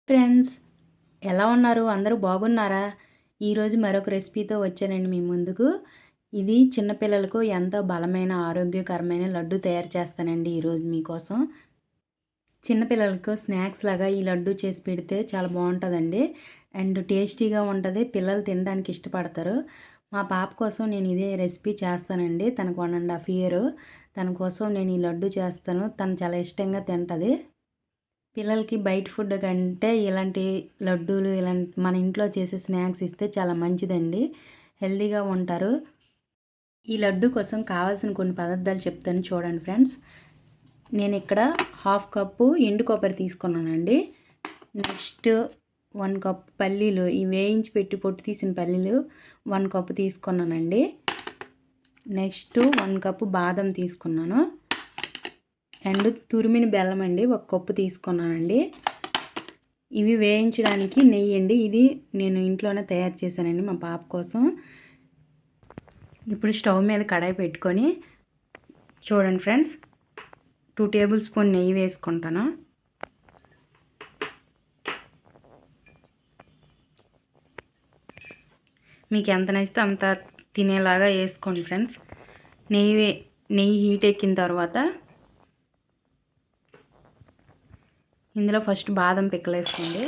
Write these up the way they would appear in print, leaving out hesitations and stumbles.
Friends, ఎలా ఉన్నారు? అందరూ బాగున్నారా? ఈరోజు మరొక రెసిపీతో వచ్చానండి మీ ముందుకు. ఇది చిన్నపిల్లలకు ఎంతో బలమైన, ఆరోగ్యకరమైన లడ్డు తయారు చేస్తానండి ఈరోజు మీకోసం. చిన్నపిల్లలకు స్నాక్స్ లాగా ఈ లడ్డు చేసి పెడితే చాలా బాగుంటుందండి. అండ్ టేస్టీగా ఉంటుంది. పిల్లలు తినడానికి ఇష్టపడతారు. మా పాప కోసం నేను ఇదే రెసిపీ చేస్తానండి. తనకు 1.5 ఇయర్. తన కోసం నేను ఈ లడ్డు చేస్తాను. తను చాలా ఇష్టంగా తింటుంది. పిల్లలకి బయట ఫుడ్ కంటే ఇలాంటి లడ్డూలు ఇలాంటి మన ఇంట్లో చేసే స్నాక్స్ ఇస్తే చాలా మంచిదండి. హెల్తీగా ఉంటారు. ఈ లడ్డు కోసం కావాల్సిన కొన్ని పదార్థాలు చెప్తాను చూడండి ఫ్రెండ్స్. నేను ఇక్కడ 1/2 కప్పు ఎండు కొబ్బరి తీసుకున్నానండి. నెక్స్ట్ 1 కప్ పల్లీలు, ఈ వేయించి పెట్టి పొట్టు తీసిన పల్లీలు 1 కప్పు తీసుకున్నానండి. నెక్స్ట్ 1 కప్పు బాదం తీసుకున్నాను. అండ్ తురిమిన బెల్లం అండి 1 కప్పు తీసుకున్నానండి. ఇవి వేయించడానికి నెయ్యి అండి. ఇది నేను ఇంట్లోనే తయారు చేశానండి మా పాప కోసం. ఇప్పుడు స్టవ్ మీద కడాయి పెట్టుకొని చూడండి ఫ్రెండ్స్, 2 టేబుల్ స్పూన్ నెయ్యి వేసుకుంటాను. మీకు ఎంత నచ్చితే అంత తినేలాగా వేసుకోండి ఫ్రెండ్స్. నెయ్యి హీట్ ఎక్కిన తర్వాత ఇందులో ఫస్ట్ బాదం పిక్కలు వేసుకోండి.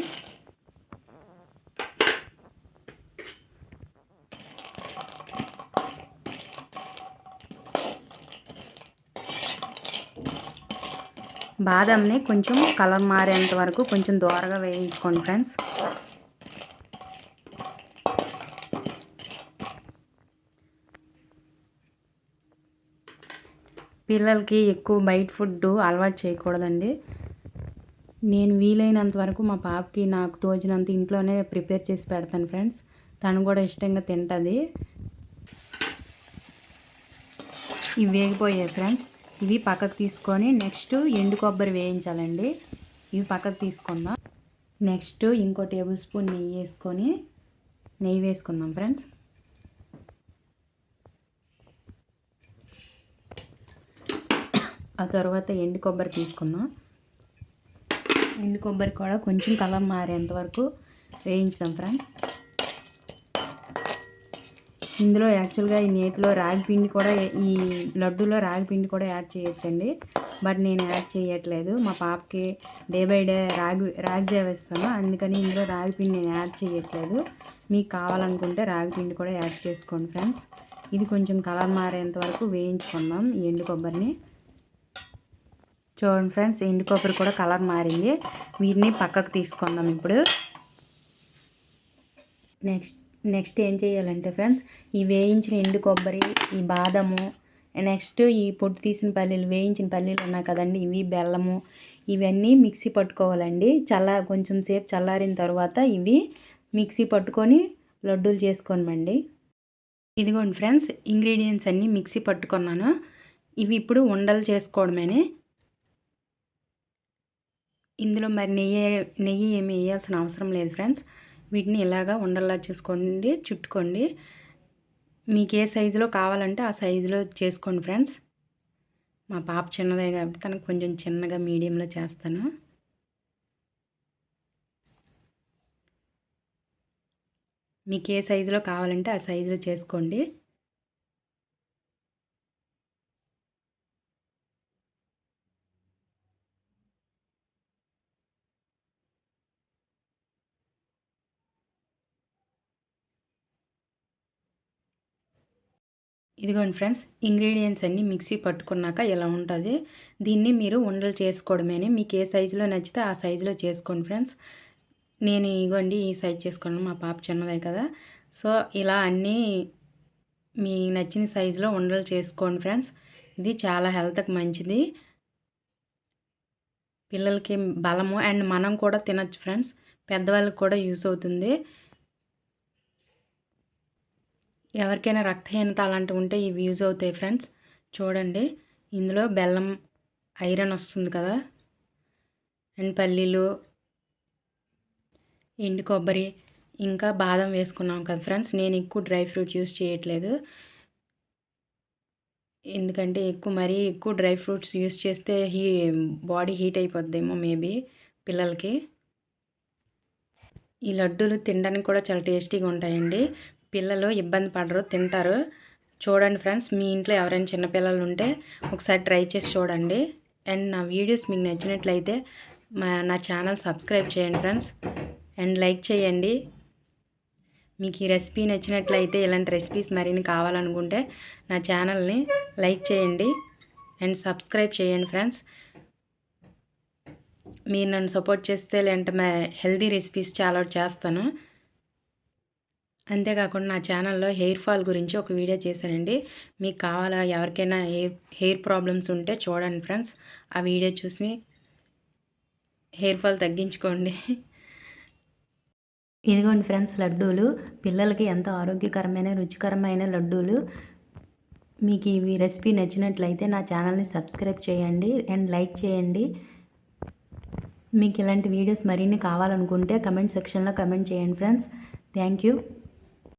బాదంని కొంచెం కలర్ మారేంత వరకు కొంచెం దోరగా వేయించుకోండి ఫ్రెండ్స్. పిల్లలకి ఎక్కువ బయట ఫుడ్ అలవాటు చేయకూడదండి. నేను వీలైనంత వరకు మా పాపకి నాకు తోచినంత ఇంట్లోనే ప్రిపేర్ చేసి పెడతాను ఫ్రెండ్స్. తను కూడా ఇష్టంగా తింటుంది. ఇవి వేగిపోయాయి ఫ్రెండ్స్. ఇవి పక్కకు తీసుకొని నెక్స్ట్ ఎండు కొబ్బరి వేయించాలండి. ఇవి పక్కకు తీసుకుందాం. నెక్స్ట్ ఇంకో టేబుల్ స్పూన్ నెయ్యి వేసుకుందాం ఫ్రెండ్స్. ఆ తర్వాత ఎండు కొబ్బరి తీసుకుందాం. ఎండు కొబ్బరి కూడా కొంచెం కలర్ మారేంత వరకు వేయించుదాం ఫ్రెండ్స్. ఇందులో యాక్చువల్గా ఈ నేతిలో రాగి పిండి కూడా, ఈ లడ్డూలో రాగి పిండి కూడా యాడ్ చేయొచ్చండి. బట్ నేను యాడ్ చేయట్లేదు. మా పాపకి డే బై డే రాగి జావ ఇస్తాను. అందుకని ఇందులో రాగి పిండి నేను యాడ్ చేయట్లేదు. మీకు కావాలనుకుంటే రాగి పిండి కూడా యాడ్ చేసుకోండి ఫ్రెండ్స్. ఇది కొంచెం కలర్ మారేంత వరకు వేయించుకుందాం ఈ ఎండు కొబ్బరిని. చూడండి ఫ్రెండ్స్, ఎండు కొబ్బరి కూడా కలర్ మారింది. వీటిని పక్కకు తీసుకుందాం ఇప్పుడు. నెక్స్ట్ ఏం చేయాలంటే ఫ్రెండ్స్, ఈ వేయించిన ఎండు కొబ్బరి, ఈ బాదము, నెక్స్ట్ ఈ పొట్టు తీసిన పల్లీలు, వేయించిన పల్లీలు ఉన్నాయి కదండి, ఇవి బెల్లము, ఇవన్నీ మిక్సీ పట్టుకోవాలండి. కొంచెం సేపు చల్లారిన తర్వాత ఇవి మిక్సీ పట్టుకొని లడ్డూలు చేసుకోమండి. ఇదిగోండి ఫ్రెండ్స్, ఇంగ్రీడియంట్స్ అన్నీ మిక్సీ పట్టుకున్నాను. ఇవి ఇప్పుడు ఉండలు చేసుకోవడమేనే. ఇందులో మరి నెయ్యి ఏమి వేయాల్సిన అవసరం లేదు ఫ్రెండ్స్. వీటిని ఇలాగా ఉండల్లా చేసుకోండి, చుట్టుకోండి. మీకు ఏ సైజులో కావాలంటే ఆ సైజులో చేసుకోండి ఫ్రెండ్స్. మా పాప చిన్నదే కాబట్టి తనకు కొంచెం చిన్నగా మీడియంలో చేస్తాను. మీకు ఏ సైజులో కావాలంటే ఆ సైజులో చేసుకోండి. ఇదిగోండి ఫ్రెండ్స్, ఇంగ్రీడియంట్స్ అన్నీ మిక్సీ పట్టుకున్నాక ఇలా ఉంటుంది. దీన్ని మీరు ఉండలు చేసుకోవడమేనే. మీకు ఏ సైజులో నచ్చితే ఆ సైజులో చేసుకోండి ఫ్రెండ్స్. నేను ఇగోండి ఈ సైజ్ చేసుకున్నాను, మా పాప చిన్నదే కదా. సో ఇలా అన్నీ మీ నచ్చిన సైజులో ఉండలు చేసుకోండి ఫ్రెండ్స్. ఇది చాలా హెల్త్కి మంచిది, పిల్లలకి బలము, అండ్ మనం కూడా తినొచ్చు ఫ్రెండ్స్. పెద్దవాళ్ళకి కూడా యూస్ అవుతుంది. ఎవరికైనా రక్తహీనత అలాంటివి ఉంటే ఇవి యూజ్ అవుతాయి ఫ్రెండ్స్. చూడండి, ఇందులో బెల్లం, ఐరన్ వస్తుంది కదా, అండ్ పల్లీలు, ఎండు కొబ్బరి, ఇంకా బాదం వేసుకున్నాం కదా ఫ్రెండ్స్. నేను ఎక్కువ డ్రై ఫ్రూట్ యూస్ చేయట్లేదు. ఎందుకంటే మరీ ఎక్కువ డ్రై ఫ్రూట్స్ యూస్ చేస్తే బాడీ హీట్ అయిపోద్దేమో మేబీ పిల్లలకి. ఈ లడ్డూలు తినడానికి కూడా చాలా టేస్టీగా ఉంటాయండి. పిల్లలు ఇబ్బంది పడరు, తింటారు. చూడండి ఫ్రెండ్స్, మీ ఇంట్లో ఎవరైనా చిన్నపిల్లలు ఉంటే ఒకసారి ట్రై చేసి చూడండి. అండ్ నా వీడియోస్ మీకు నచ్చినట్లయితే నా ఛానల్ సబ్స్క్రైబ్ చేయండి ఫ్రెండ్స్. అండ్ లైక్ చేయండి. మీకు ఈ రెసిపీ నచ్చినట్లయితే ఇలాంటి రెసిపీస్ మరిన్ని కావాలనుకుంటే నా ఛానల్ని లైక్ చేయండి అండ్ సబ్స్క్రైబ్ చేయండి ఫ్రెండ్స్. మీరు నన్ను సపోర్ట్ చేస్తే లేదంటే హెల్దీ రెసిపీస్ చాలా చేస్తాను. అంతేకాకుండా నా ఛానల్లో హెయిర్ ఫాల్ గురించి ఒక వీడియో చేశానండి. మీకు కావాలా, ఎవరికైనా హెయిర్ ప్రాబ్లమ్స్ ఉంటే చూడండి ఫ్రెండ్స్. ఆ వీడియో చూసి హెయిర్ ఫాల్ తగ్గించుకోండి. ఇదిగోండి ఫ్రెండ్స్, లడ్డూలు పిల్లలకి ఎంతో ఆరోగ్యకరమైన రుచికరమైన లడ్డూలు. మీకు ఈ రెసిపీ నచ్చినట్లయితే నా ఛానల్ని సబ్స్క్రైబ్ చేయండి అండ్ లైక్ చేయండి. మీకు ఇలాంటి వీడియోస్ మరిన్ని కావాలనుకుంటే కమెంట్ సెక్షన్లో కమెంట్ చేయండి ఫ్రెండ్స్. Thank you.